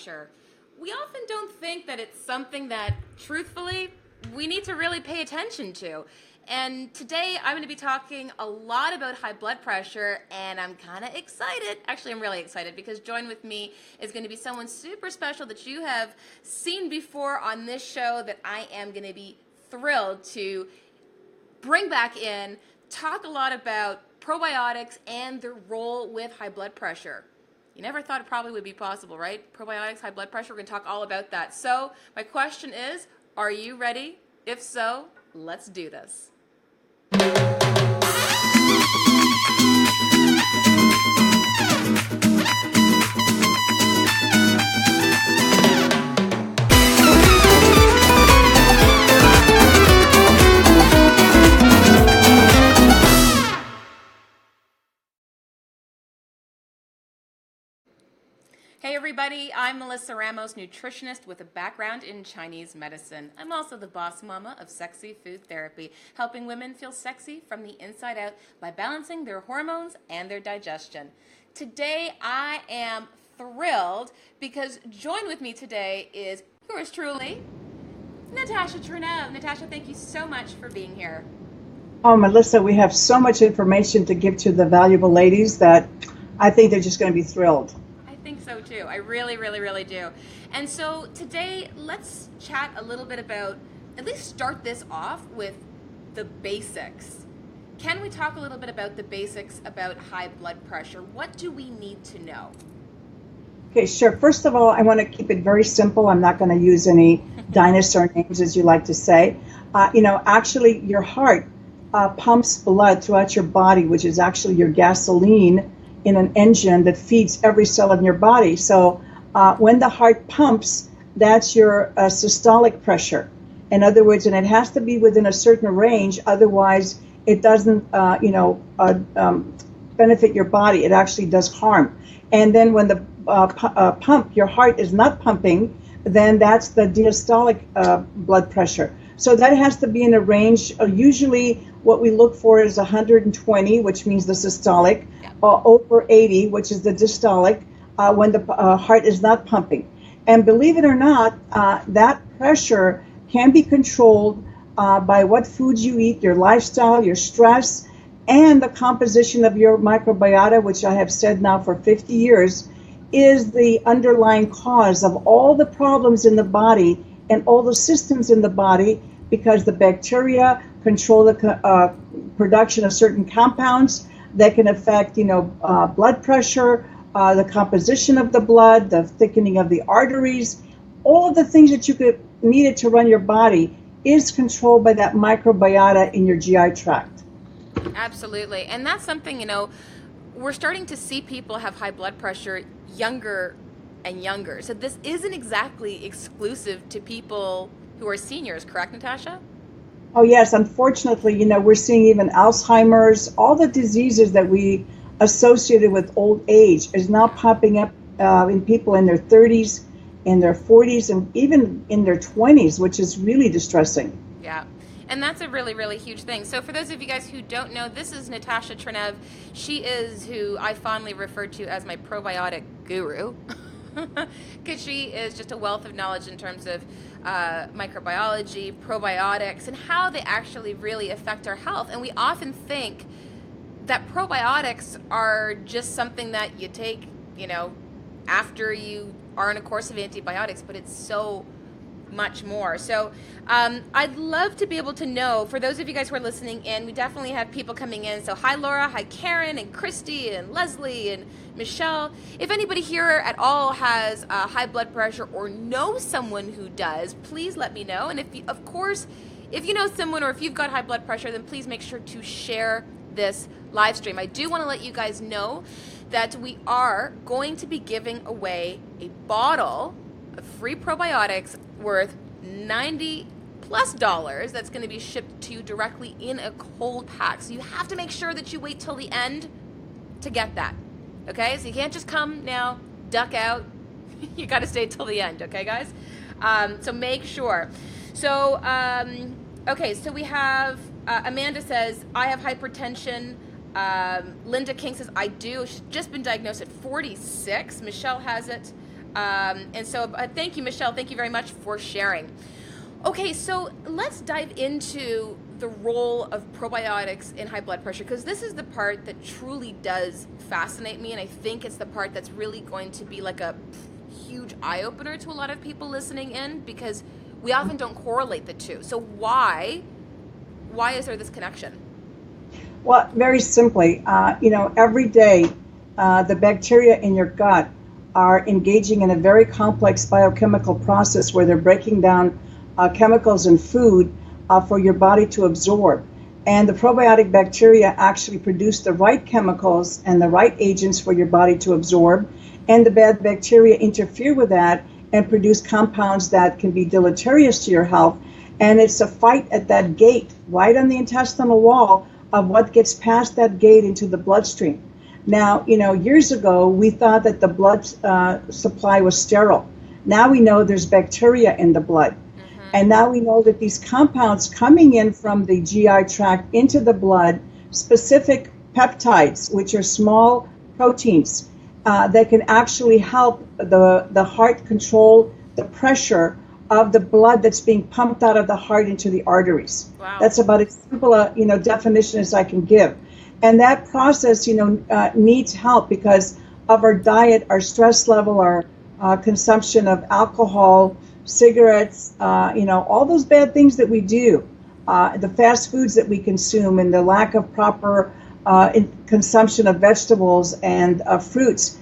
pressure. We often don't think that it's something that, truthfully, we need to really pay attention to. And today I'm going to be talking a lot about high blood pressure, and I'm kind of excited. Actually, I'm really excited because join with me is going to be someone super special that you have seen before on this show that I am going to be thrilled to bring back in, talk a lot about probiotics and their role with high blood pressure. You never thought it probably would be possible, right? Probiotics, high blood pressure, we're going to talk all about that. So my question is, are you ready? If so, let's do this. Hey everybody, I'm Melissa Ramos, nutritionist with a background in Chinese medicine. I'm also the boss mama of Sexy Food Therapy, helping women feel sexy from the inside out by balancing their hormones and their digestion. Today I am thrilled because join with me today is yours truly, Natasha Trenev. Natasha, thank you so much for being here. Oh, Melissa, we have so much information to give to the valuable ladies that I think they're just going to be thrilled. I think so too. I really, really, really do. And so today, let's chat a little bit about, at least start this off with the basics. Can we talk a little bit about the basics about high blood pressure? What do we need to know? Okay, sure. First of all, I want to keep it very simple. I'm not going to use any dinosaur names, as you like to say. Actually, your heart pumps blood throughout your body, which is actually your gasoline in an engine that feeds every cell in your body. So when the heart pumps, that's your systolic pressure. In other words, and it has to be within a certain range, otherwise it doesn't, benefit your body. It actually does harm. And then when the your heart is not pumping, then that's the diastolic blood pressure. So that has to be in a range. Usually what we look for is 120, which means the systolic, over 80, which is the diastolic, when the heart is not pumping. And believe it or not, that pressure can be controlled by what foods you eat, your lifestyle, your stress, and the composition of your microbiota, which I have said now for 50 years, is the underlying cause of all the problems in the body and all the systems in the body, because the bacteria control the production of certain compounds that can affect, blood pressure, the composition of the blood, the thickening of the arteries. All of the things that you could needed to run your body is controlled by that microbiota in your GI tract. Absolutely. And that's something, we're starting to see people have high blood pressure younger and younger. So this isn't exactly exclusive to people who are seniors, correct, Natasha? Oh, yes. Unfortunately, we're seeing even Alzheimer's, all the diseases that we associated with old age is now popping up in people in their 30s, in their 40s, and even in their 20s, which is really distressing. Yeah. And that's a really, really huge thing. So for those of you guys who don't know, this is Natasha Trenev. She is who I fondly refer to as my probiotic guru, because she is just a wealth of knowledge in terms of microbiology, probiotics, and how they actually really affect our health. And we often think that probiotics are just something that you take, after you are on a course of antibiotics, but it's so much more. So I'd love to be able to know, for those of you guys who are listening in, we definitely have people coming in. So hi Laura, hi Karen, and Christy, and Leslie, and Michelle. If anybody here at all has high blood pressure or knows someone who does, please let me know. And if you, of course, if you know someone or if you've got high blood pressure, then please make sure to share this live stream. I do want to let you guys know that we are going to be giving away a bottle of free probiotics worth $90+ that's going to be shipped to you directly in a cold pack. So you have to make sure that you wait till the end to get that. Okay? So you can't just come now, duck out. You got to stay till the end. Okay, guys? So make sure. So, okay, so we have Amanda says, I have hypertension. Linda King says, I do. She's just been diagnosed at 46. Michelle has it. And so thank you, Michelle. Thank you very much for sharing. Okay, so let's dive into the role of probiotics in high blood pressure, because this is the part that truly does fascinate me, and I think it's the part that's really going to be like a huge eye-opener to a lot of people listening in, because we often don't correlate the two. So why is there this connection? Well, very simply, every day the bacteria in your gut are engaging in a very complex biochemical process where they're breaking down chemicals in food for your body to absorb. And the probiotic bacteria actually produce the right chemicals and the right agents for your body to absorb. And the bad bacteria interfere with that and produce compounds that can be deleterious to your health. And it's a fight at that gate, right on the intestinal wall, of what gets past that gate into the bloodstream. Now, years ago, we thought that the blood supply was sterile. Now we know there's bacteria in the blood. And now we know that these compounds coming in from the GI tract into the blood, specific peptides, which are small proteins that can actually help the heart control the pressure of the blood that's being pumped out of the heart into the arteries. Wow. That's about as simple a definition as I can give. And that process, needs help because of our diet, our stress level, our consumption of alcohol, cigarettes, all those bad things that we do, the fast foods that we consume, and the lack of proper consumption of vegetables and fruits.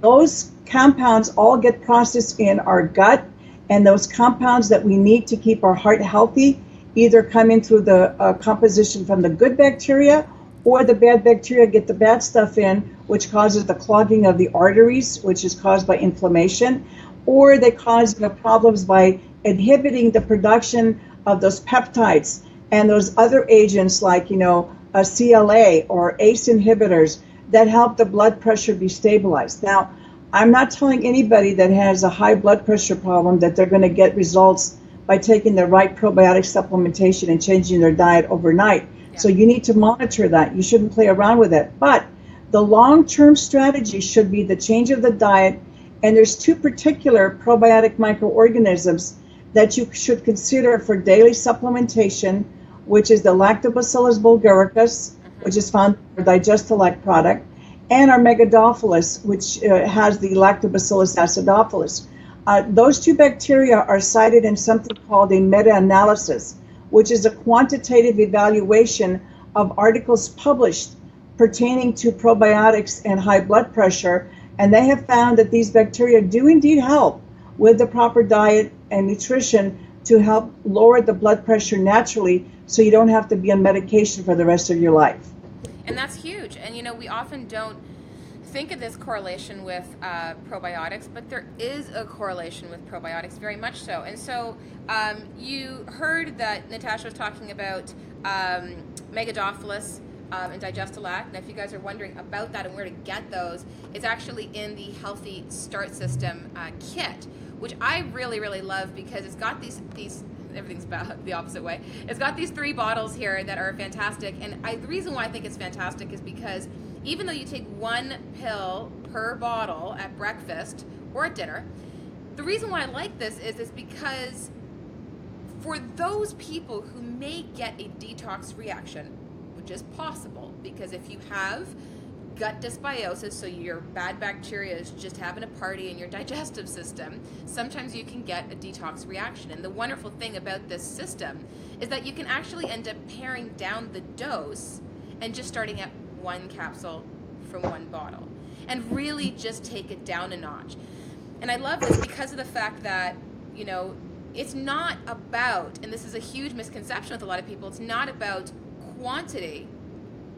Those compounds all get processed in our gut, and those compounds that we need to keep our heart healthy either come in through the composition from the good bacteria, or the bad bacteria get the bad stuff in, which causes the clogging of the arteries, which is caused by inflammation, or they cause problems by inhibiting the production of those peptides and those other agents like, a CLA or ACE inhibitors that help the blood pressure be stabilized. Now, I'm not telling anybody that has a high blood pressure problem that they're going to get results by taking the right probiotic supplementation and changing their diet overnight. Yeah. So you need to monitor that. You shouldn't play around with it. But the long-term strategy should be the change of the diet. And there's two particular probiotic microorganisms that you should consider for daily supplementation, which is the Lactobacillus bulgaricus, which is found in our Digestolect product, and our Megadophilus, which has the Lactobacillus acidophilus. Those two bacteria are cited in something called a meta-analysis, which is a quantitative evaluation of articles published pertaining to probiotics and high blood pressure. And they have found that these bacteria do indeed help with the proper diet and nutrition to help lower the blood pressure naturally, so you don't have to be on medication for the rest of your life. And that's huge. And we often don't think of this correlation with probiotics, but there is a correlation with probiotics, very much so. And so you heard that Natasha was talking about Megadophilus and Digestolect. Now, if you guys are wondering about that and where to get those, it's actually in the Healthy Start System kit, which I really, really love because it's got these everything's the opposite way. It's got these 3 bottles here that are fantastic. And the reason why I think it's fantastic is because even though you take 1 pill per bottle at breakfast or at dinner, the reason why I like this is because for those people who may get a detox reaction, which is possible, because if you have gut dysbiosis, so your bad bacteria is just having a party in your digestive system, sometimes you can get a detox reaction. And the wonderful thing about this system is that you can actually end up paring down the dose and just starting at 1 capsule from 1 bottle and really just take it down a notch. And I love this because of the fact that, it's not about, and this is a huge misconception with a lot of people, it's not about quantity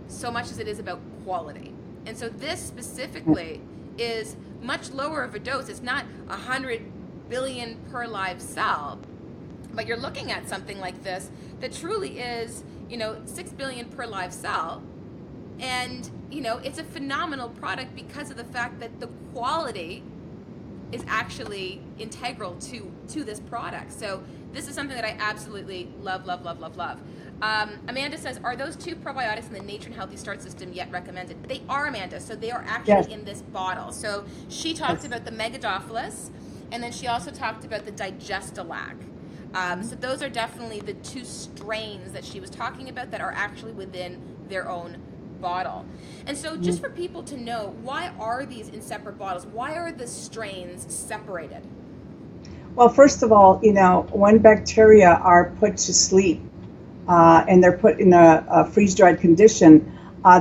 so much as it is about quality. And so this specifically is much lower of a dose. It's not 100 billion per live cell, but you're looking at something like this that truly is, 6 billion per live cell. And, it's a phenomenal product because of the fact that the quality is actually integral to this product. So this is something that I absolutely love, love, love, love, love. Amanda says, are those 2 probiotics in the Nature and Healthy Start System yet recommended? They are, Amanda. So they are actually Yes. in this bottle. So she talked about the Megadophilus, and then she also talked about the Digestalac. So those are definitely the 2 strains that she was talking about that are actually within their own bottle. And so just for people to know, why are these in separate bottles? Why are the strains separated? Well, first of all, when bacteria are put to sleep and they're put in a freeze-dried condition,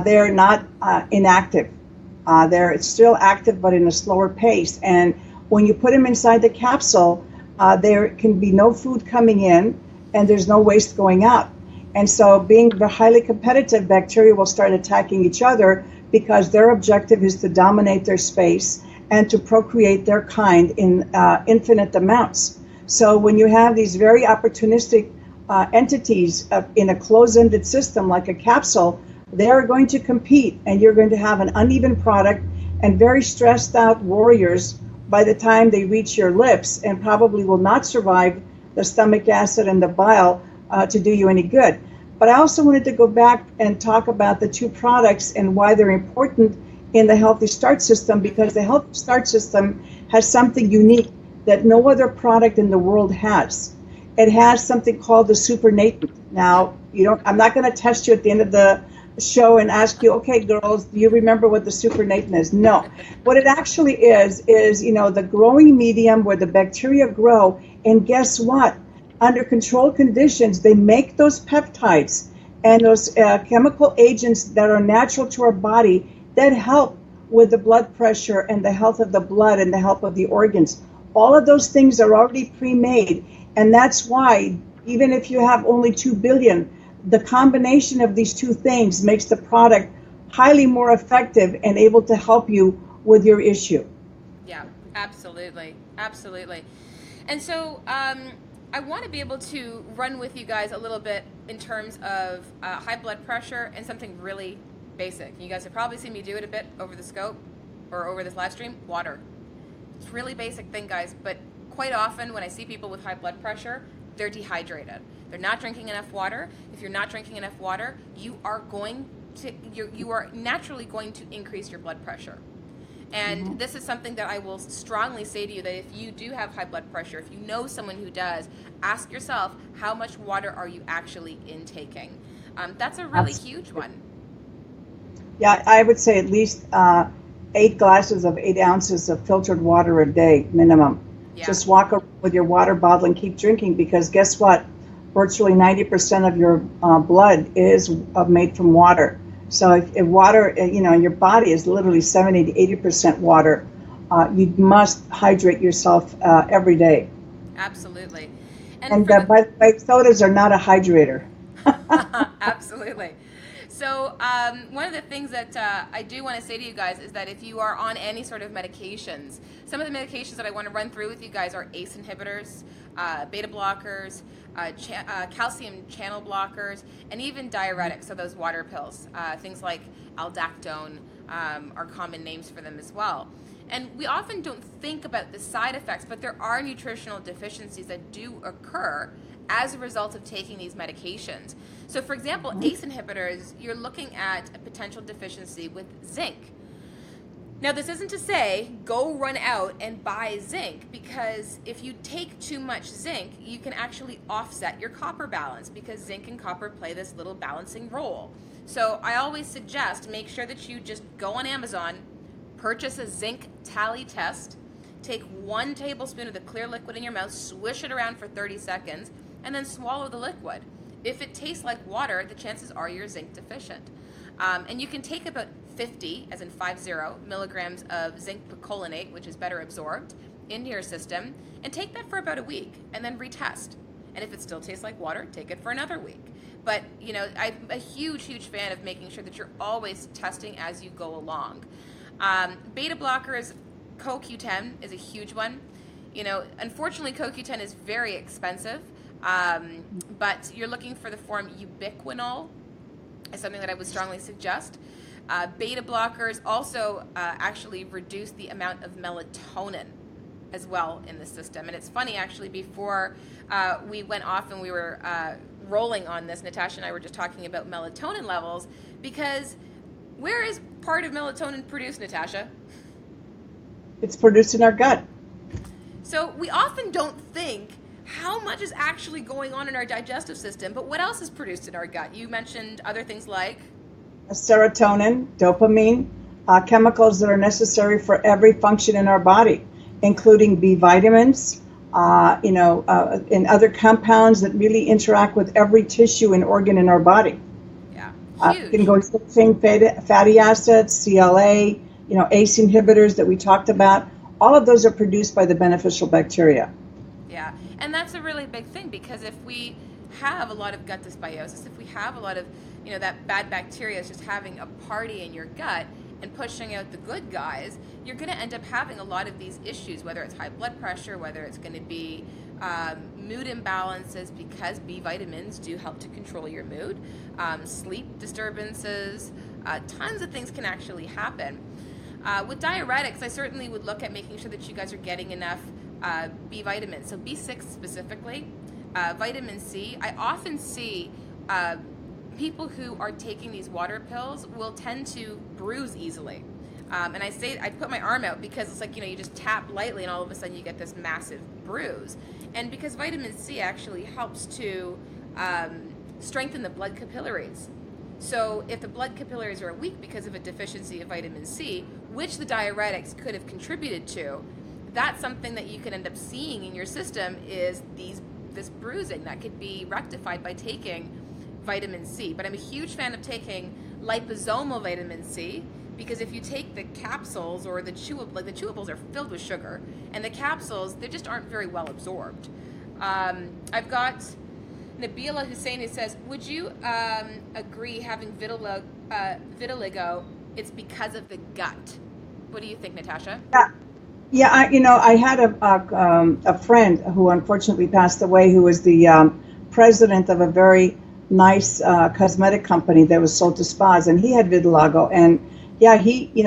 they're not inactive. They're still active, but in a slower pace. And when you put them inside the capsule, there can be no food coming in, and there's no waste going out. And so, being highly competitive, bacteria will start attacking each other because their objective is to dominate their space and to procreate their kind in infinite amounts. So when you have these very opportunistic entities in a closed-ended system like a capsule, they are going to compete, and you're going to have an uneven product and very stressed out warriors by the time they reach your lips, and probably will not survive the stomach acid and the bile to do you any good. But I also wanted to go back and talk about the 2 products and why they're important in the Healthy Start System, because the Healthy Start System has something unique that no other product in the world has. It has something called the supernatant. Now, I'm not going to test you at the end of the show and ask you, okay, girls, do you remember what the supernatant is? No. What it actually is, the growing medium where the bacteria grow, and guess what? Under controlled conditions, they make those peptides and those chemical agents that are natural to our body that help with the blood pressure and the health of the blood and the health of the organs. All of those things are already pre-made, and that's why even if you have only 2 billion, the combination of these 2 things makes the product highly more effective and able to help you with your issue. Yeah, absolutely. Absolutely. And so I want to be able to run with you guys a little bit in terms of high blood pressure and something really basic. You guys have probably seen me do it a bit over the scope or over this live stream. Water. It's a really basic thing, guys, but quite often when I see people with high blood pressure, they're dehydrated. They're not drinking enough water. If you're not drinking enough water, you are naturally going to increase your blood pressure. And this is something that I will strongly say to you, that if you do have high blood pressure, if you know someone who does, ask yourself, how much water are you actually intaking? That's a really huge one. Yeah, I would say at least 8 glasses of 8 ounces of filtered water a day minimum. Yeah. Just walk around with your water bottle and keep drinking, because guess what? Virtually 90% of your blood is made from water. So if water, your body is literally 70 to 80% water, you must hydrate yourself every day. Absolutely. And by the way, sodas are not a hydrator. Absolutely. So one of the things that I do want to say to you guys is that if you are on any sort of medications, some of the medications that I want to run through with you guys are ACE inhibitors, beta blockers, calcium channel blockers, and even diuretics, so those water pills. Things like aldactone are common names for them as well. And we often don't think about the side effects, but there are nutritional deficiencies that do occur as a result of taking these medications. So for example, ACE inhibitors, you're looking at a potential deficiency with zinc. Now this isn't to say go run out and buy zinc, because if you take too much zinc, you can actually offset your copper balance, because zinc and copper play this little balancing role. So I always suggest make sure that you just go on Amazon, purchase a zinc tally test, take 1 tablespoon of the clear liquid in your mouth, swish it around for 30 seconds, and then swallow the liquid. If it tastes like water, the chances are you're zinc deficient. And you can take about 50, as in 50, milligrams of zinc picolinate, which is better absorbed, into your system, and take that for about a week, and then retest. And if it still tastes like water, take it for another week. But, I'm a huge, huge fan of making sure that you're always testing as you go along. Beta blockers, CoQ10 is a huge one. Unfortunately, CoQ10 is very expensive. But you're looking for the form ubiquinol is something that I would strongly suggest. Beta blockers also actually reduce the amount of melatonin as well in the system. And it's funny, actually, before we went off and we were rolling on this, Natasha and I were just talking about melatonin levels, because where is part of melatonin produced, Natasha? It's produced in our gut. So we often don't think how much is actually going on in our digestive system, but what else is produced in our gut? You mentioned other things like Serotonin, dopamine, chemicals that are necessary for every function in our body, including B vitamins, and other compounds that really interact with every tissue and organ in our body. Yeah, You huge. can go same fatty acids, CLA, ACE inhibitors that we talked about. All of those are produced by the beneficial bacteria. Yeah, and that's a really big thing, because if we have a lot of gut dysbiosis, if we have a lot of, that bad bacteria is just having a party in your gut and pushing out the good guys, you're going to end up having a lot of these issues, whether it's high blood pressure, whether it's going to be mood imbalances, because B vitamins do help to control your mood, sleep disturbances, tons of things can actually happen. With diuretics, I certainly would look at making sure that you guys are getting enough B vitamins. So B6 specifically, vitamin C. I often see people who are taking these water pills will tend to bruise easily. And I put my arm out because it's like, you just tap lightly and all of a sudden you get this massive bruise. And because vitamin C actually helps to strengthen the blood capillaries. So if the blood capillaries are weak because of a deficiency of vitamin C, which the diuretics could have contributed to, that's something that you can end up seeing in your system, is this bruising that could be rectified by taking vitamin C. But I'm a huge fan of taking liposomal vitamin C, because if you take the capsules or the chewables are filled with sugar, and the capsules, they just aren't very well absorbed. I've got Nabila Hussein who says, would you agree having vitiligo, it's because of the gut? What do you think, Natasha? Yeah, I had a friend who unfortunately passed away, who was the president of a very nice cosmetic company that was sold to spas, and he had vitiligo. And yeah,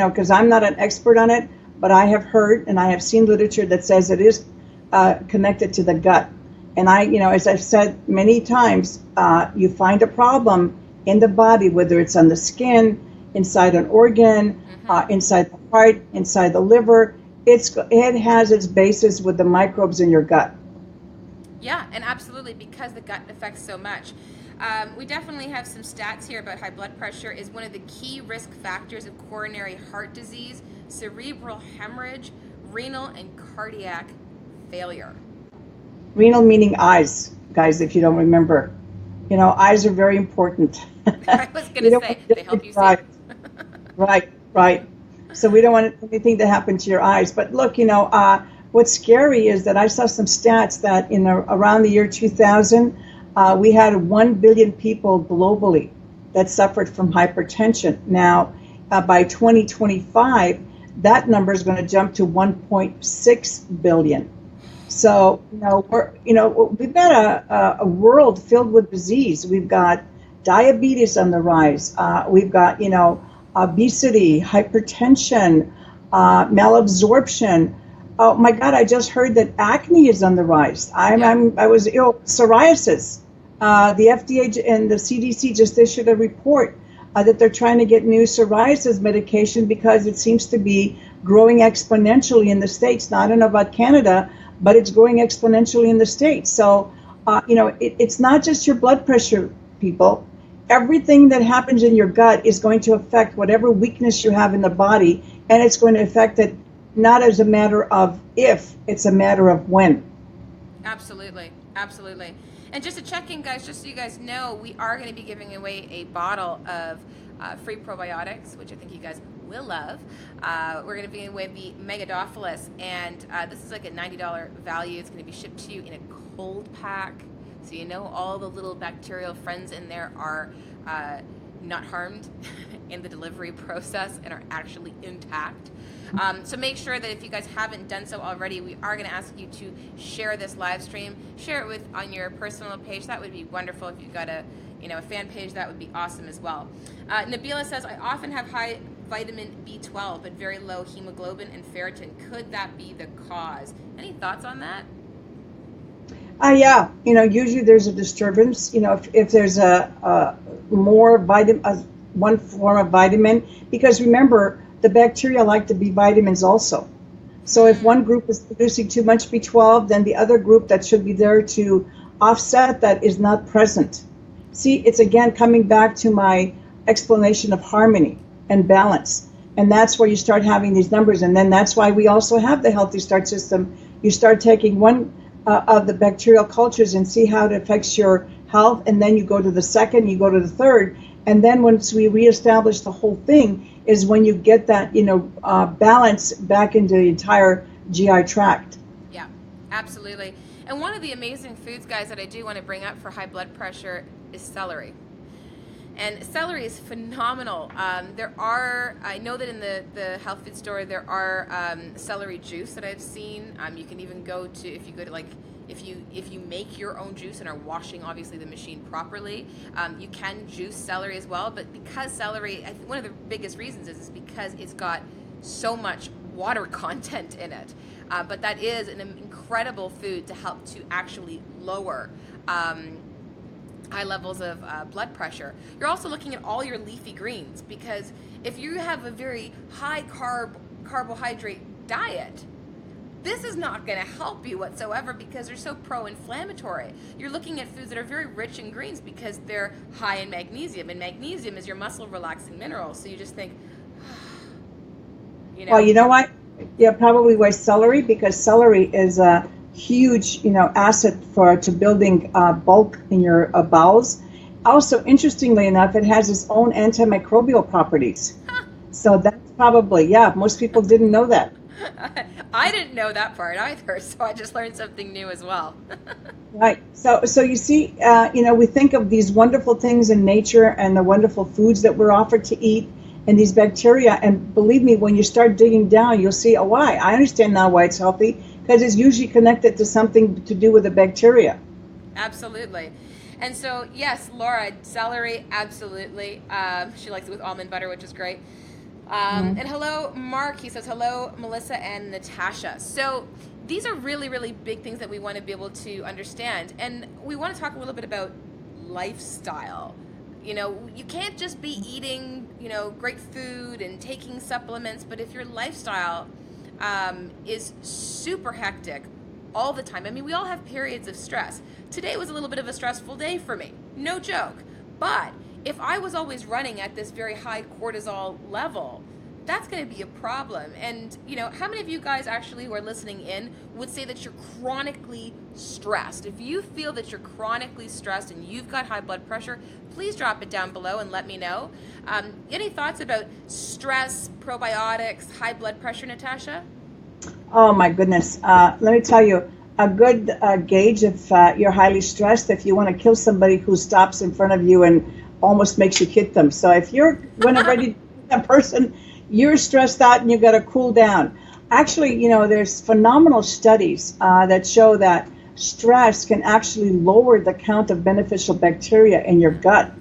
because I'm not an expert on it, but I have heard and I have seen literature that says it is connected to the gut. And as I've said many times, you find a problem in the body, whether it's on the skin, inside an organ, inside the heart, inside the liver. It has its basis with the microbes in your gut. Yeah, and absolutely, because the gut affects so much. We definitely have some stats here about high blood pressure is one of the key risk factors of coronary heart disease, cerebral hemorrhage, renal and cardiac failure. Renal meaning eyes, guys, if you don't remember. Eyes are very important. I was going to say, they help you see. Right. So we don't want anything to happen to your eyes. But look, what's scary is that I saw some stats that around the year 2000, we had 1 billion people globally that suffered from hypertension. Now, by 2025, that number is going to jump to 1.6 billion. So, we've got a world filled with disease. We've got diabetes on the rise. We've got, obesity, hypertension, malabsorption. Oh my God, I just heard that acne is on the rise. I was ill, psoriasis. The FDA and the CDC just issued a report that they're trying to get new psoriasis medication because it seems to be growing exponentially in the States. Now, I don't know about Canada, but it's growing exponentially in the States. So, it's not just your blood pressure, people. Everything that happens in your gut is going to affect whatever weakness you have in the body, and it's going to affect it not as a matter of if, it's a matter of when. Absolutely. And just to check in, guys, just so you guys know, we are going to be giving away a bottle of free probiotics, which I think you guys will love. We're going to be giving away the Megadophilus, and this is like a $90 value. It's going to be shipped to you in a cold pack, so all the little bacterial friends in there are not harmed in the delivery process and are actually intact. So make sure that if you guys haven't done so already, we are going to ask you to share this live stream. Share it on your personal page. That would be wonderful. If you've got a fan page, that would be awesome as well. Nabila says, I often have high vitamin B12 but very low hemoglobin and ferritin. Could that be the cause? Any thoughts on that? Yeah, usually there's a disturbance. If there's a more one form of vitamin, because remember, the bacteria like the B vitamins also. So if one group is producing too much B12, then the other group that should be there to offset that is not present. See, it's again coming back to my explanation of harmony and balance. And that's where you start having these numbers. And then that's why we also have the Healthy Start system. You start taking one of the bacterial cultures and see how it affects your health. And then you go to the second, you go to the third. And then once we reestablish the whole thing is when you get that, balance back into the entire GI tract. Yeah, absolutely. And one of the amazing foods, guys, that I do want to bring up for high blood pressure is celery. And celery is phenomenal. I know that in the health food store, there are celery juice that I've seen. You can even if you make your own juice and are washing, obviously, the machine properly, you can juice celery as well. But because celery, I think one of the biggest reasons is because it's got so much water content in it. But that is an incredible food to help to actually lower high levels of blood pressure. You're also looking at all your leafy greens, because if you have a very high carbohydrate diet, this is not going to help you whatsoever because they're so pro-inflammatory. You're looking at foods that are very rich in greens because they're high in magnesium, and magnesium is your muscle relaxing mineral. So you just think, Well, you know what? Yeah, probably why celery, because celery is a huge, asset to building bulk in your bowels. Also, interestingly enough, it has its own antimicrobial properties. So that's probably, most people didn't know that. I didn't know that part either, so I just learned something new as well. Right. So you see, we think of these wonderful things in nature and the wonderful foods that we're offered to eat and these bacteria. And believe me, when you start digging down, you'll see, why? I understand now why it's healthy, because it's usually connected to something to do with the bacteria. Absolutely. And so, yes, Laura, celery, absolutely. She likes it with almond butter, which is great. And hello, Mark. He says, hello, Melissa and Natasha. So these are really, really big things that we want to be able to understand. And we want to talk a little bit about lifestyle. You can't just be eating, great food and taking supplements, but if your lifestyle is super hectic all the time. I mean, we all have periods of stress. Today was a little bit of a stressful day for me. No joke. But if I was always running at this very high cortisol level, that's going to be a problem. And, how many of you guys actually who are listening in would say that you're chronically stressed? If you feel that you're chronically stressed and you've got high blood pressure, please drop it down below and let me know. Any thoughts about stress, probiotics, high blood pressure, Natasha? Oh, my goodness. Let me tell you, a good gauge if you're highly stressed, if you want to kill somebody who stops in front of you and almost makes you hit them. So if you're ready to that person, you're stressed out and you've got to cool down. Actually, there's phenomenal studies that show that stress can actually lower the count of beneficial bacteria in your gut.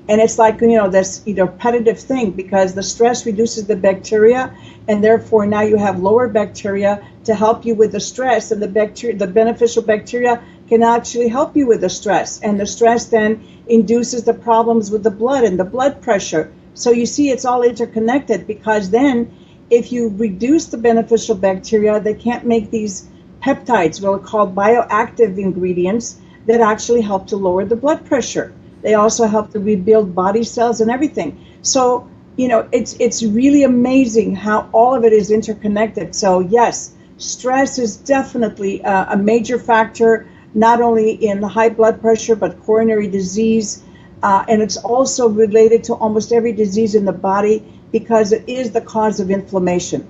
And it's like, this repetitive thing, because the stress reduces the bacteria, and therefore now you have lower bacteria to help you with the stress, and the beneficial bacteria can actually help you with the stress. And the stress then induces the problems with the blood and the blood pressure. So you see, it's all interconnected, because then if you reduce the beneficial bacteria, they can't make these peptides, what are called bioactive ingredients, that actually help to lower the blood pressure. They also help to rebuild body cells and everything. So, it's really amazing how all of it is interconnected. So yes, stress is definitely a major factor, not only in the high blood pressure, but coronary disease. And it's also related to almost every disease in the body, because it is the cause of inflammation.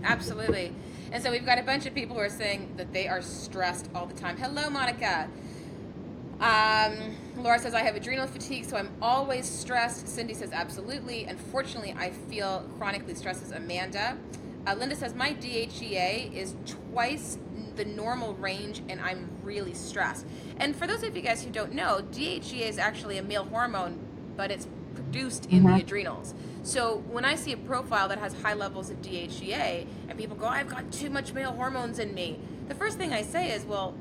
Absolutely. And so we've got a bunch of people who are saying that they are stressed all the time. Hello, Monica. Laura says, I have adrenal fatigue, so I'm always stressed. Cindy says, absolutely. Unfortunately, I feel chronically stressed, as Amanda. Linda says, my DHEA is twice the normal range, and I'm really stressed. And for those of you guys who don't know, DHEA is actually a male hormone but it's produced in the adrenals. So when I see a profile that has high levels of DHEA and people go, I've got too much male hormones in me, the first thing I say is, well,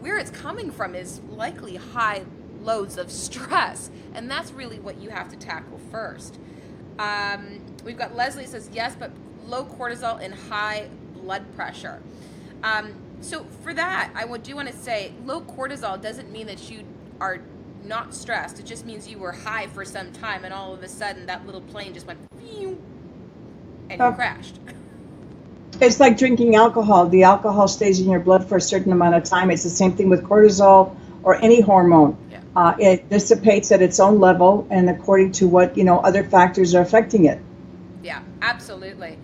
where it's coming from is likely high loads of stress, and that's really what you have to tackle first. We've got Leslie says, yes, but low cortisol and high blood pressure. So for that, I do want to say low cortisol doesn't mean that you are not stressed. It just means you were high for some time and all of a sudden that little plane just went phew, and you crashed. It's like drinking alcohol. The alcohol stays in your blood for a certain amount of time. It's the same thing with cortisol or any hormone. Yeah. It dissipates at its own level and according to what, other factors are affecting it. Yeah, absolutely.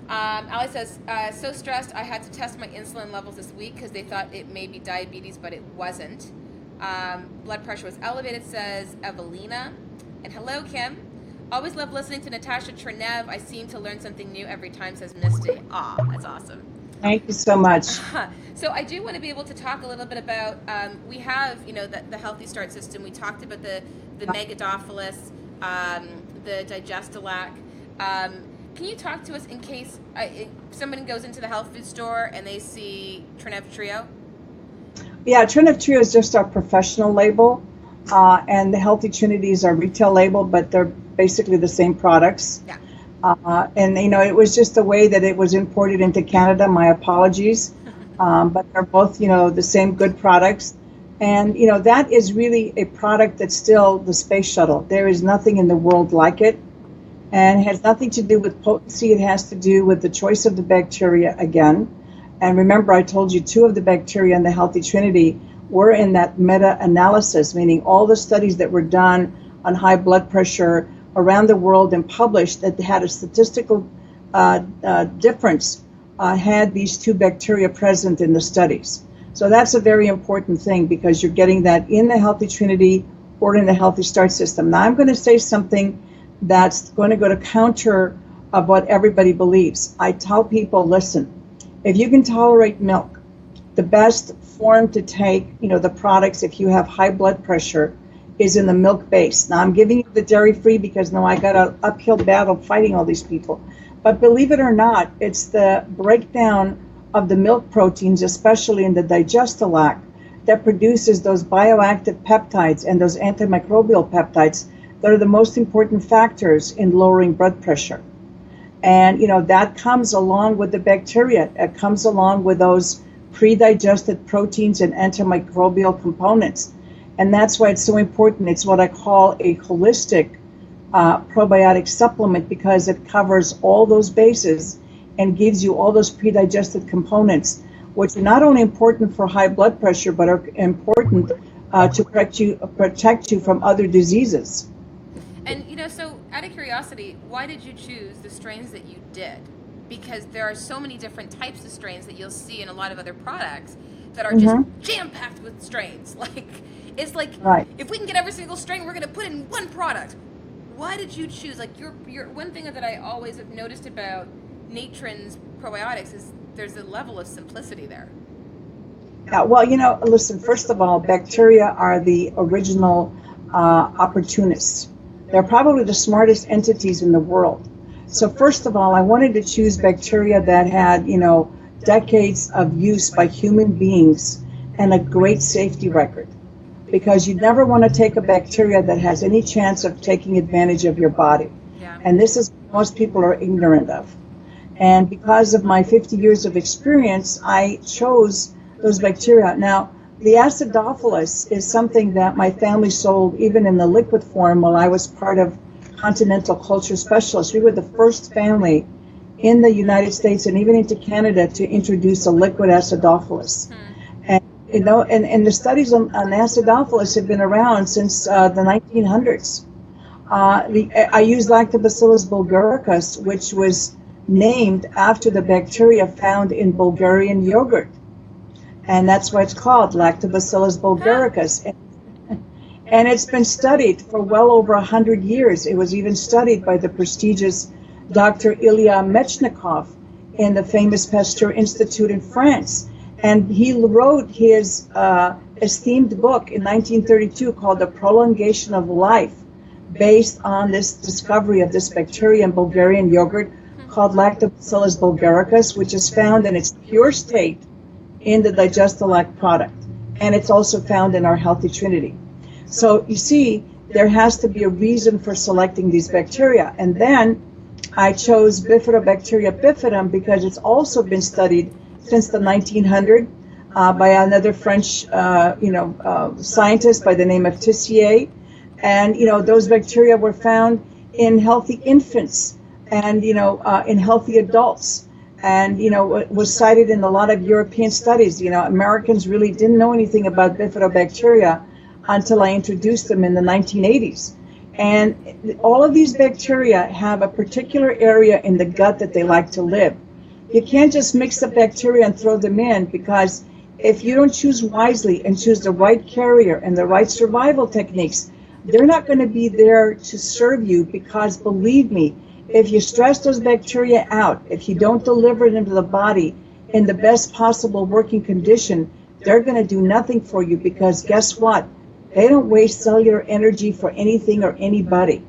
Ali says, so stressed I had to test my insulin levels this week because they thought it may be diabetes, but it wasn't. Blood pressure was elevated, says Evelina. And hello, Kim. Always love listening to Natasha Trenev. I seem to learn something new every time, says Misty. Aw, that's awesome. Thank you so much. So I do want to be able to talk a little bit about, we have, the Healthy Start system. We talked about the Megadophilus, the Digestalac. Can you talk to us in case somebody goes into the health food store and they see Trenev Trio? Yeah, Trenev Trio is just our professional label, and the Healthy Trinity is our retail label, but they're basically the same products. Yeah. And, it was just the way that it was imported into Canada. My apologies. But they're both, the same good products. And, that is really a product that's still the space shuttle. There is nothing in the world like it. And it has nothing to do with potency. It has to do with the choice of the bacteria again. And remember, I told you 2 of the bacteria in the Healthy Trinity were in that meta-analysis, meaning all the studies that were done on high blood pressure around the world and published that had a statistical difference had these 2 bacteria present in the studies. So that's a very important thing because you're getting that in the Healthy Trinity or in the Healthy Start system. Now I'm going to say something that's going to go to counter of what everybody believes. I tell people, listen, if you can tolerate milk, the best form to take, the products if you have high blood pressure is in the milk base. Now I'm giving you the dairy free because now I got an uphill battle fighting all these people. But believe it or not, it's the breakdown of the milk proteins, especially in the Digestalac, that produces those bioactive peptides and those antimicrobial peptides that are the most important factors in lowering blood pressure. And, that comes along with the bacteria. It comes along with those pre-digested proteins and antimicrobial components. And that's why it's so important. It's what I call a holistic probiotic supplement because it covers all those bases and gives you all those pre-digested components, which are not only important for high blood pressure, but are important to protect you from other diseases. And, so out of curiosity, why did you choose the strains that you did? Because there are so many different types of strains that you'll see in a lot of other products that are just jam-packed with strains. It's like, right. If we can get every single strain, we're going to put in one product. Why did you choose, your one thing that I always have noticed about Natren's probiotics is there's a level of simplicity there. Yeah, well, listen, first of all, bacteria are the original opportunists. They're probably the smartest entities in the world. So first of all, I wanted to choose bacteria that had, decades of use by human beings and a great safety record. Because you never want to take a bacteria that has any chance of taking advantage of your body. Yeah. And this is what most people are ignorant of. And because of my 50 years of experience, I chose those bacteria. Now, the acidophilus is something that my family sold even in the liquid form while I was part of Continental Culture Specialists. We were the first family in the United States and even into Canada to introduce a liquid acidophilus. And and the studies on acidophilus have been around since the 1900s. I used Lactobacillus bulgaricus, which was named after the bacteria found in Bulgarian yogurt. And that's why it's called Lactobacillus bulgaricus. And it's been studied for well over 100 years. It was even studied by the prestigious Dr. Ilya Mechnikov in the famous Pasteur Institute in France. And he wrote his esteemed book in 1932 called The Prolongation of Life, based on this discovery of this bacteria in Bulgarian yogurt called Lactobacillus bulgaricus, which is found in its pure state in the Digestalac product. And it's also found in our Healthy Trinity. So you see, there has to be a reason for selecting these bacteria. And then I chose Bifidobacteria bifidum because it's also been studied since the 1900s by another French, scientist by the name of Tissier. And, those bacteria were found in healthy infants and, in healthy adults. And, it was cited in a lot of European studies. Americans really didn't know anything about Bifidobacteria until I introduced them in the 1980s. And all of these bacteria have a particular area in the gut that they like to live. You can't just mix the bacteria and throw them in, because if you don't choose wisely and choose the right carrier and the right survival techniques, they're not going to be there to serve you, because believe me, if you stress those bacteria out, if you don't deliver them to the body in the best possible working condition, they're going to do nothing for you, because guess what? They don't waste cellular energy for anything or anybody.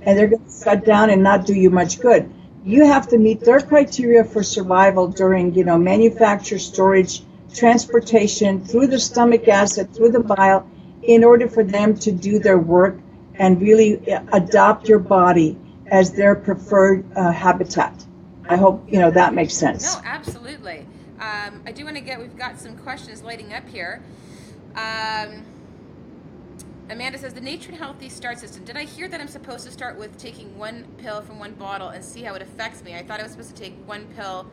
And they're going to shut down and not do you much good. You have to meet their criteria for survival during, manufacture, storage, transportation, through the stomach acid, through the bile, in order for them to do their work and really adopt your body as their preferred habitat. I hope, that makes sense. No, absolutely. I do want to we've got some questions lighting up here. Amanda says, the Nature and Healthy Start System. Did I hear that I'm supposed to start with taking one pill from one bottle and see how it affects me? I thought I was supposed to take one pill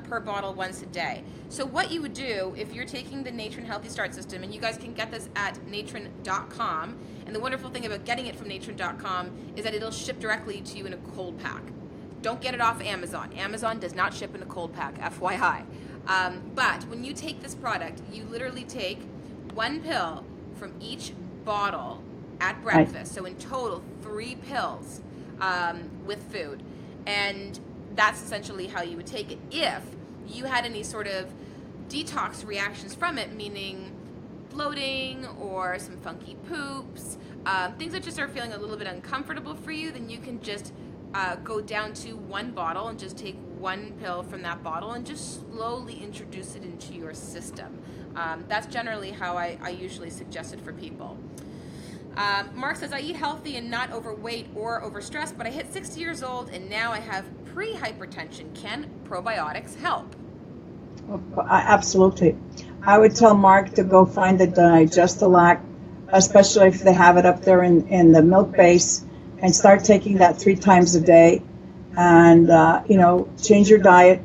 per bottle once a day. So what you would do if you're taking the Nature and Healthy Start System, and you guys can get this at natren.com, and the wonderful thing about getting it from natren.com is that it'll ship directly to you in a cold pack. Don't get it off Amazon. Amazon does not ship in a cold pack, FYI. But when you take this product, you literally take one pill from each bottle at breakfast. Right. So in total, 3 pills with food. And that's essentially how you would take it. If you had any sort of detox reactions from it, meaning bloating or some funky poops, things that just are feeling a little bit uncomfortable for you, then you can just go down to one bottle and just take one pill from that bottle and just slowly introduce it into your system. That's generally how I usually suggest it for people. Mark says, I eat healthy and not overweight or overstressed, but I hit 60 years old and now I have pre-hypertension. Can probiotics help? Absolutely. I would tell Mark to go find the Digestalac, especially if they have it up there in the milk base, and start taking that 3 times a day. And, change your diet,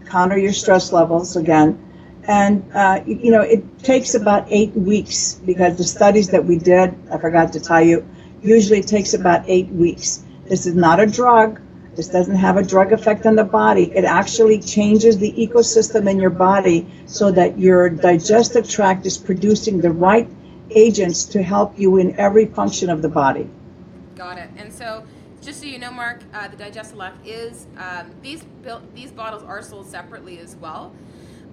counter your stress levels again. And, it takes about 8 weeks, because the studies that we did, I forgot to tell you, usually it takes about 8 weeks. This is not a drug. This doesn't have a drug effect on the body. It actually changes the ecosystem in your body so that your digestive tract is producing the right agents to help you in every function of the body. Got it. And so, just so you know, Mark, the Digestalac is, these bottles are sold separately as well,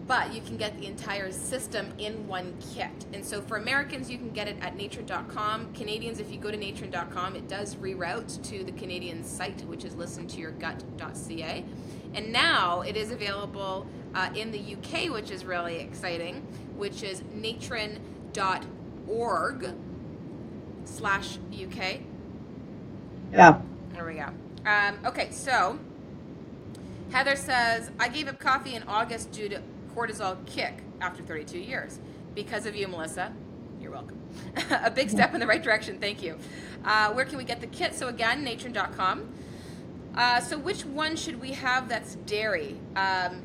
but you can get the entire system in one kit. And so for Americans, you can get it at natren.com. Canadians, if you go to natren.com, it does reroute to the Canadian site, which is listentoyourgut.ca. And now it is available in the UK, which is really exciting, which is natren.org/UK. Yeah. There we go. Okay, so Heather says, I gave up coffee in August due to cortisol kick after 32 years. Because of you, Melissa. You're welcome. A big step in the right direction. Thank you. Where can we get the kit? So again, natren.com. So which one should we have that's dairy?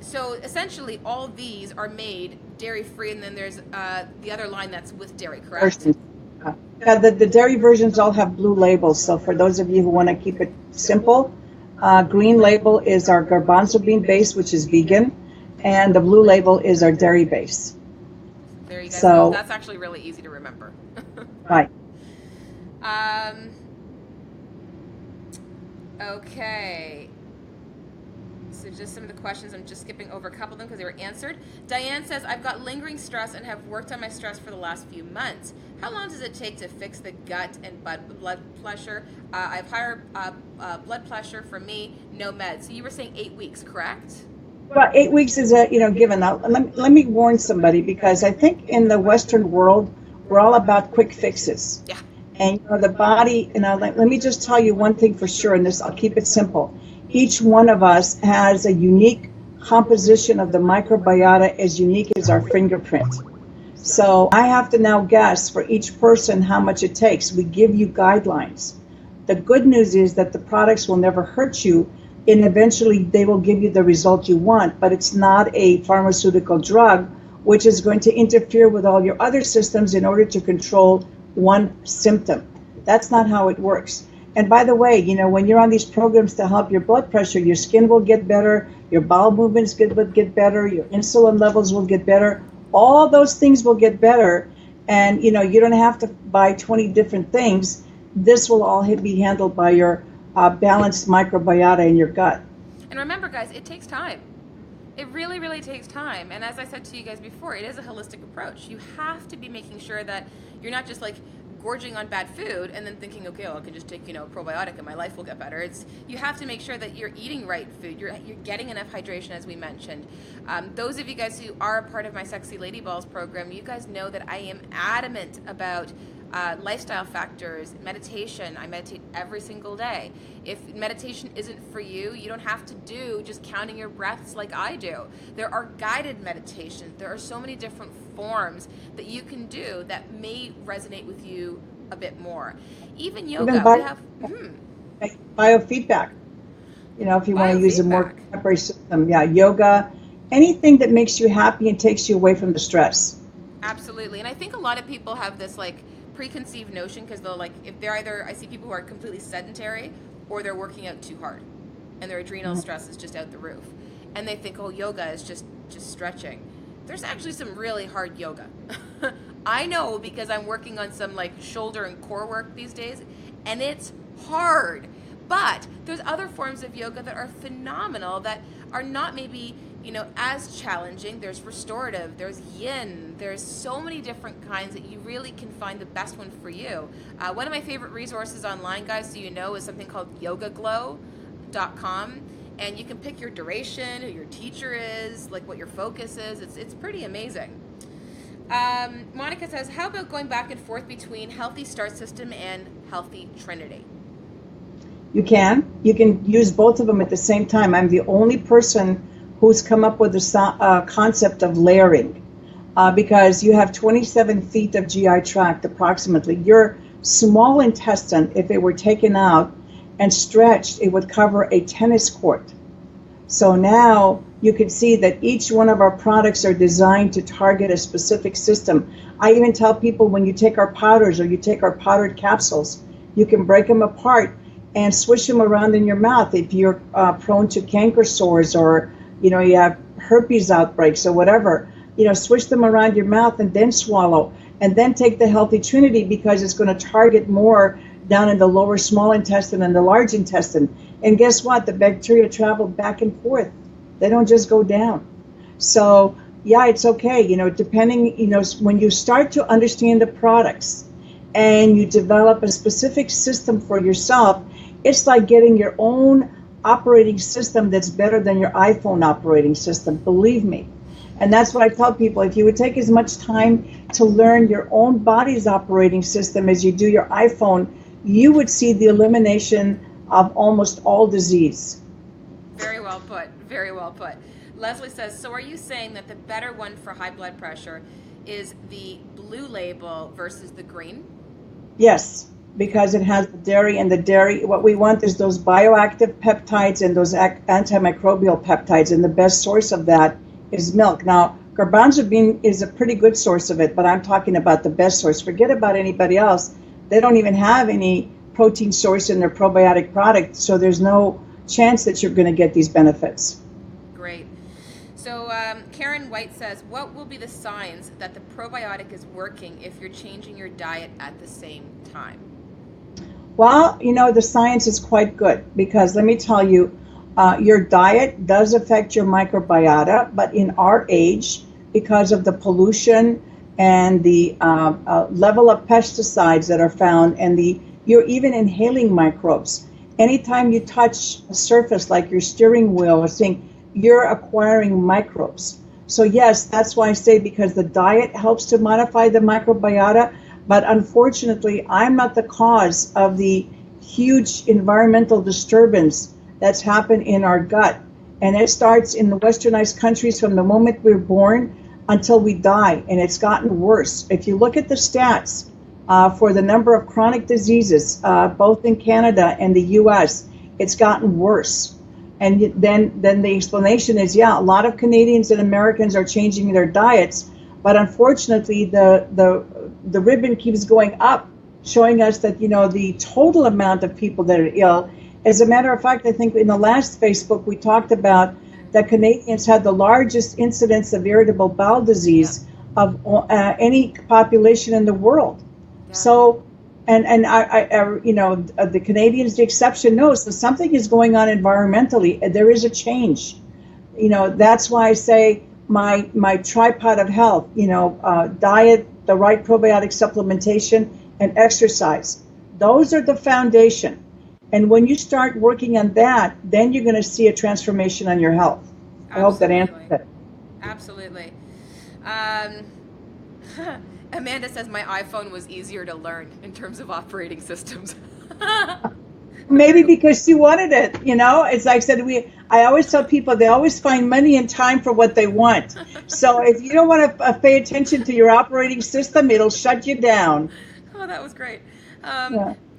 So essentially all these are made dairy-free, and then there's the other line that's with dairy, correct? Yeah, the dairy versions all have blue labels. So for those of you who want to keep it simple, green label is our garbanzo bean base, which is vegan, and the blue label is our dairy base. There you go. So that's actually really easy to remember. Right. Okay. So just some of the questions, I'm just skipping over a couple of them because they were answered. Diane says, I've got lingering stress and have worked on my stress for the last few months. How long does it take to fix the gut and blood pressure? I have higher blood pressure for me, no meds. So you were saying 8 weeks, correct? Well, 8 weeks is a given. Now, let me warn somebody, because I think in the Western world we're all about quick fixes. Yeah. And the body. Let me just tell you one thing for sure, and this I'll keep it simple. Each one of us has a unique composition of the microbiota, as unique as our fingerprint. So I have to now guess for each person how much it takes. We give you guidelines. The good news is that the products will never hurt you, and eventually they will give you the result you want, but it's not a pharmaceutical drug which is going to interfere with all your other systems in order to control one symptom. That's not how it works. And by the way, when you're on these programs to help your blood pressure, your skin will get better, your bowel movements will get better, your insulin levels will get better, all those things will get better, and you don't have to buy 20 different things. This will all be handled by your balanced microbiota in your gut. And remember, guys, it takes time. It really, really takes time. And as I said to you guys before, it is a holistic approach. You have to be making sure that you're not just like gorging on bad food and then thinking, okay, well, I can just take, a probiotic and my life will get better. You have to make sure that you're eating right food. You're getting enough hydration, as we mentioned. Those of you guys who are a part of my Sexy Lady Balls program, you guys know that I am adamant about lifestyle factors, meditation. I meditate every single day. If meditation isn't for you, you don't have to do just counting your breaths like I do. There are guided meditations. There are so many different forms that you can do that may resonate with you a bit more. Even yoga. We have biofeedback. If you want to use a more contemporary system, yoga, anything that makes you happy and takes you away from the stress. Absolutely. And I think a lot of people have this preconceived notion, because they'll if they're I see people who are completely sedentary or they're working out too hard and their adrenal stress is just out the roof, and they think, oh, yoga is just stretching. There's actually some really hard yoga. I know, because I'm working on some shoulder and core work these days, and it's hard. But there's other forms of yoga that are phenomenal, that are not maybe as challenging. There's restorative, there's yin, there's so many different kinds that you really can find the best one for you. One of my favorite resources online, guys, so is something called yogaglow.com, and you can pick your duration, who your teacher is, what your focus is. It's pretty amazing. Monica says, how about going back and forth between Healthy Start System and Healthy Trinity? You can use both of them at the same time. I'm the only person who's come up with the concept of layering, because you have 27 feet of GI tract approximately. Your small intestine, if it were taken out and stretched, it would cover a tennis court. So now you can see that each one of our products are designed to target a specific system. I even tell people, when you take our powders or you take our powdered capsules, you can break them apart and swish them around in your mouth if you're prone to canker sores, or you have herpes outbreaks or whatever. Swish them around your mouth and then swallow, and then take the Healthy Trinity, because it's going to target more down in the lower small intestine and the large intestine. And guess what? The bacteria travel back and forth. They don't just go down. So it's okay. Depending, when you start to understand the products and you develop a specific system for yourself, it's like getting your own operating system that's better than your iPhone operating system, believe me. And that's what I tell people. If you would take as much time to learn your own body's operating system as you do your iPhone, you would see the elimination of almost all disease. Very well put. Very well put. Leslie says, so are you saying that the better one for high blood pressure is the blue label versus the green? Yes, because it has the dairy, and the dairy, what we want is those bioactive peptides and those antimicrobial peptides, and the best source of that is milk. Now, garbanzo bean is a pretty good source of it, but I'm talking about the best source. Forget about anybody else. They don't even have any protein source in their probiotic product, so there's no chance that you're going to get these benefits. Great. So Karen White says, what will be the signs that the probiotic is working if you're changing your diet at the same time? Well, the science is quite good, because let me tell you, Your diet does affect your microbiota, but in our age, because of the pollution and the level of pesticides that are found, and you're even inhaling microbes. Anytime you touch a surface like your steering wheel or thing, you're acquiring microbes. So yes, that's why I say, because the diet helps to modify the microbiota, but unfortunately, I'm not the cause of the huge environmental disturbance that's happened in our gut. And it starts in the westernized countries from the moment we're born until we die, and it's gotten worse. If you look at the stats for the number of chronic diseases, both in Canada and the US, it's gotten worse. And then the explanation is, yeah, a lot of Canadians and Americans are changing their diets, but unfortunately the ribbon keeps going up, showing us that, the total amount of people that are ill. As a matter of fact, I think in the last Facebook we talked about that Canadians had the largest incidence of irritable bowel disease of any population in the world. Yeah. So, and the Canadians, the exception, knows that something is going on environmentally. There is a change. That's why I say my tripod of health, diet, the right probiotic supplementation, and exercise. Those are the foundation. And when you start working on that, then you're going to see a transformation on your health. I hope that answers it. Absolutely. Amanda says my iPhone was easier to learn in terms of operating systems. Maybe because she wanted it, It's like I said, I always tell people they always find money and time for what they want. So if you don't want to pay attention to your operating system, it'll shut you down. Oh, that was great.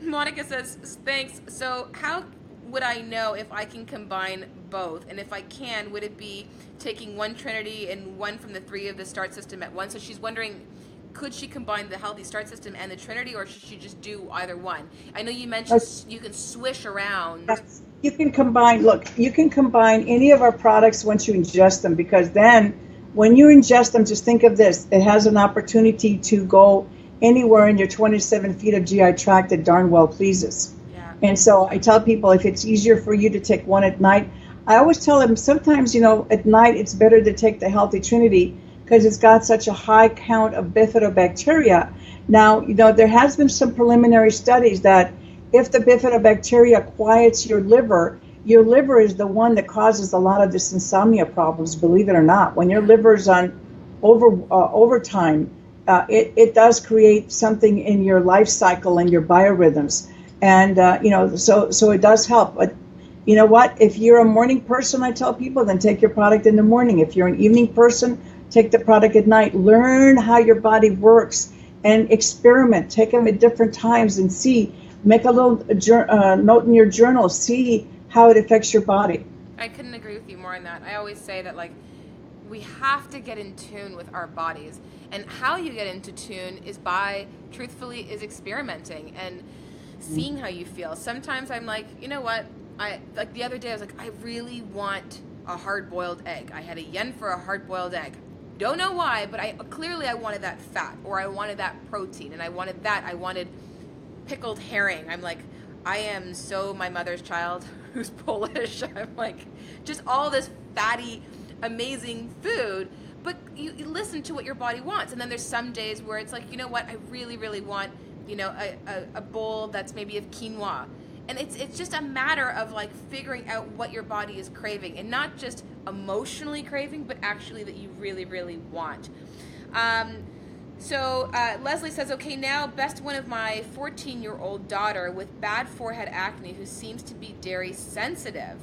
Monica says, thanks. So how would I know if I can combine both? And if I can, would it be taking one Trinity and one from the 3 of the Start system at once? So she's wondering, could she combine the Healthy Start system and the Trinity, or should she just do either one? I know you mentioned you can swish around. You can combine any of our products once you ingest them, because then when you ingest them, just think of this, it has an opportunity to go anywhere in your 27 feet of GI tract that darn well pleases. Yeah. And so I tell people, if it's easier for you to take one at night, I always tell them sometimes, at night it's better to take the Healthy Trinity because it's got such a high count of bifidobacteria. Now, there has been some preliminary studies that if the bifidobacteria quiets your liver is the one that causes a lot of this insomnia problems, believe it or not. When your liver is on overtime, it does create something in your life cycle and your biorhythms. And, so it does help. But you know what? If you're a morning person, I tell people, then take your product in the morning. If you're an evening person, take the product at night. Learn how your body works and experiment. Take them at different times and see. Make a little note in your journal. See how it affects your body. I couldn't agree with you more on that. I always say that, we have to get in tune with our bodies. And how you get into tune is truthfully, experimenting and seeing how you feel. Sometimes I'm like, you know what? The other day I was like, I really want a hard-boiled egg. I had a yen for a hard-boiled egg. Don't know why, but I wanted that fat, or I wanted that protein, and I wanted pickled herring. I'm like, I am so my mother's child who's Polish. I'm like, just all this fatty, amazing food, but you listen to what your body wants. And then there's some days where it's like, you know what, I really, really want, a bowl that's maybe of quinoa. And it's just a matter of figuring out what your body is craving, and not just emotionally craving, but actually that you really, really want. So Leslie says, okay, now best one of my 14-year-old daughter with bad forehead acne who seems to be dairy sensitive.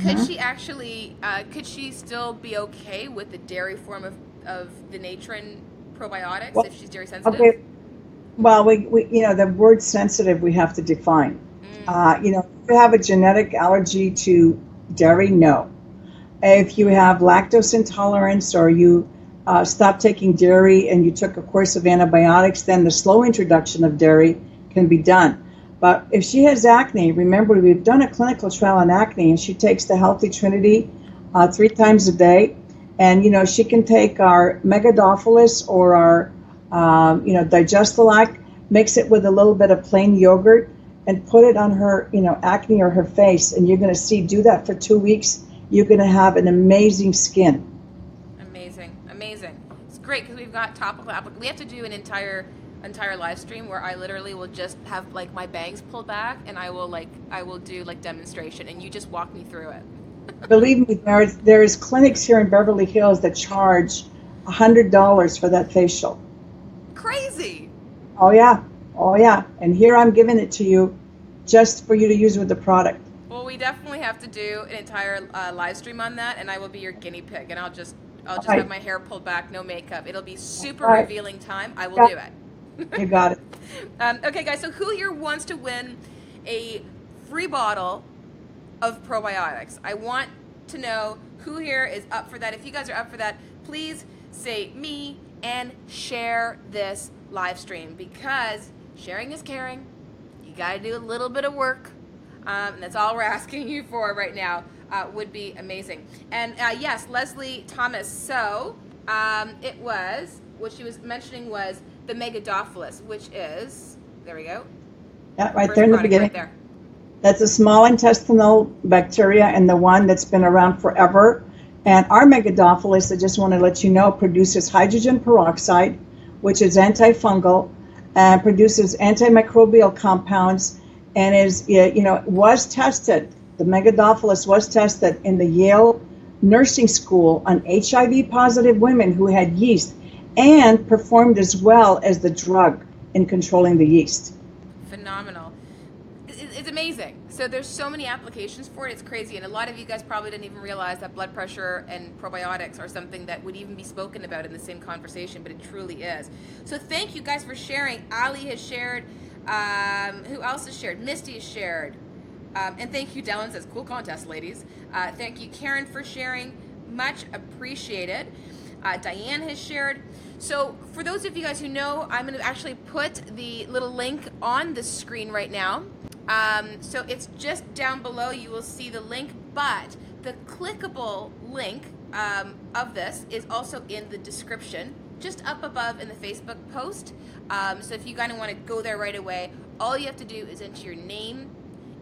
Could she actually, could she still be okay with the dairy form of the Natron probiotics if she's dairy sensitive? Okay. Well, we the word sensitive we have to define. If you have a genetic allergy to dairy, no. If you have lactose intolerance, or you stopped taking dairy and you took a course of antibiotics, then the slow introduction of dairy can be done. But if she has acne, remember we've done a clinical trial on acne, and she takes the Healthy Trinity 3 times a day, and she can take our Megadophilus or our Digestalac, mix it with a little bit of plain yogurt, and put it on her, acne or her face, and you're going to see, do that for 2 weeks. You're going to have an amazing skin. Amazing, amazing. It's great because we've got topical application. We have to do an entire live stream where I literally will just have like my bangs pulled back, and I will do like demonstration, and you just walk me through it. Believe me, there's clinics here in Beverly Hills that charge $100 for that facial. Crazy. Oh yeah. And here I'm giving it to you just for you to use with the product. Well, we definitely have to do an entire live stream on that, and I will be your guinea pig, and I'll just right. have my hair pulled back, no makeup. It'll be super right. revealing time. I will do it. You got it. Okay, guys, so who here wants to win a free bottle of probiotics? I want to know who here is up for that. If you guys are up for that, please say me and share this live stream, because sharing is caring. You got to do a little bit of work, and that's all we're asking you for right now. Would be amazing. And yes, Leslie Thomas. So it was, what she was mentioning was the Megadophilus, which is, there we go. Yeah, right there in the beginning. Right there. That's a small intestinal bacteria, and the one that's been around forever. And our Megadophilus, I just want to let you know, produces hydrogen peroxide, which is antifungal, and produces antimicrobial compounds, and was tested. The Megadophilus was tested in the Yale Nursing School on HIV positive women who had yeast, and performed as well as the drug in controlling the yeast. Phenomenal. It's amazing. So there's so many applications for it. It's crazy. And a lot of you guys probably didn't even realize that blood pressure and probiotics are something that would even be spoken about in the same conversation, but it truly is. So thank you guys for sharing. Ali has shared. Who else has shared? Misty has shared. And thank you, Dylan says, cool contest, ladies. Thank you, Karen, for sharing. Much appreciated. Diane has shared. So for those of you guys who know, I'm going to actually put the little link on the screen right now. So it's just down below. You will see the link, but the clickable link of this is also in the description, just up above in the Facebook post. So if you kind of want to go there right away, all you have to do is enter your name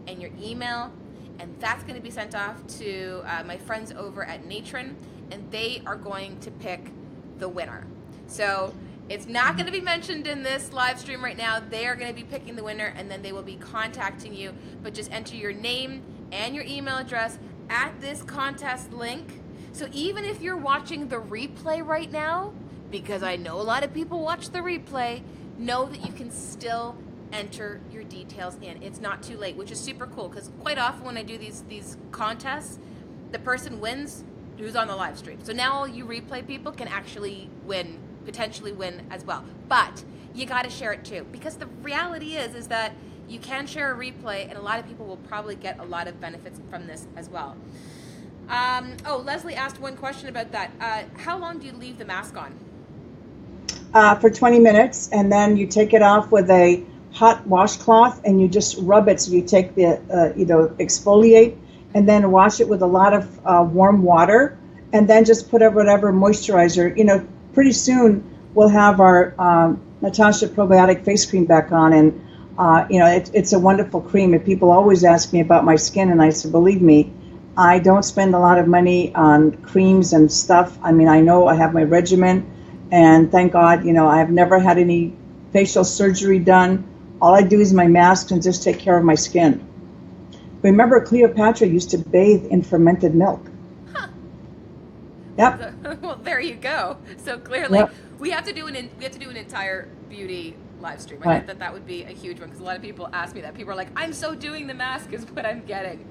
and your email, and that's going to be sent off to my friends over at Natron, and they are going to pick the winner. So it's not going to be mentioned in this live stream right now. They are going to be picking the winner, and then they will be contacting you. But just enter your name and your email address at this contest link. So even if you're watching the replay right now, because I know a lot of people watch the replay, know that you can still enter your details in. It's not too late, which is super cool, because quite often when I do these contests, the person wins who's on the live stream. So now all you replay people can actually win, potentially win as well. But you got to share it too, because the reality is that you can share a replay, and a lot of people will probably get a lot of benefits from this as well. Leslie asked one question about that. How long do you leave the mask on? For 20 minutes, and then you take it off with a hot washcloth, and you just rub it. So you take the, exfoliate, and then wash it with a lot of warm water, and then just put up whatever moisturizer. Pretty soon we'll have our Natasha Probiotic face cream back on, and it's a wonderful cream. And people always ask me about my skin, and I said, believe me, I don't spend a lot of money on creams and stuff. I mean, I know I have my regimen, and thank God, I've never had any facial surgery done. All I do is my masks and just take care of my skin. Remember, Cleopatra used to bathe in fermented milk. Huh. Yep. Well, there you go. So clearly, yep. we have to do an entire beauty live stream. I Right. think that would be a huge one, because a lot of people ask me that. People are like, "I'm so doing the mask is what I'm getting."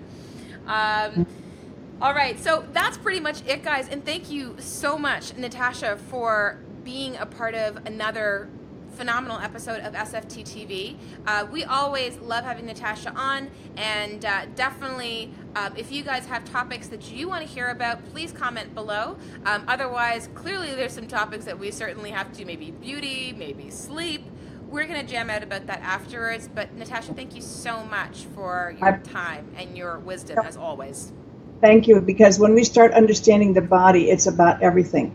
All right, so that's pretty much it, guys. And thank you so much, Natasha, for being a part of another phenomenal episode of SFT TV. We always love having Natasha on, and definitely if you guys have topics that you want to hear about, please comment below. Otherwise, clearly there's some topics that we certainly have to, maybe beauty, maybe sleep. We're going to jam out about that afterwards. But Natasha, thank you so much for your time and your wisdom, as always. Thank you, because when we start understanding the body, it's about everything.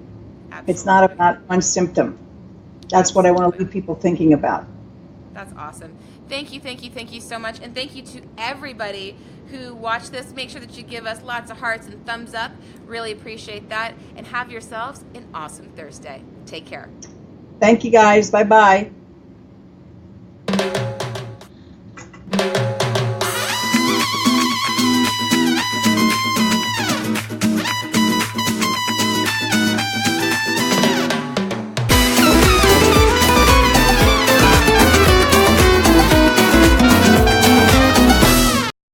Absolutely. It's not about one symptom. That's what I want to leave people thinking about. That's awesome. Thank you, thank you, thank you so much. And thank you to everybody who watched this. Make sure that you give us lots of hearts and thumbs up. Really appreciate that. And have yourselves an awesome Thursday. Take care. Thank you, guys. Bye-bye.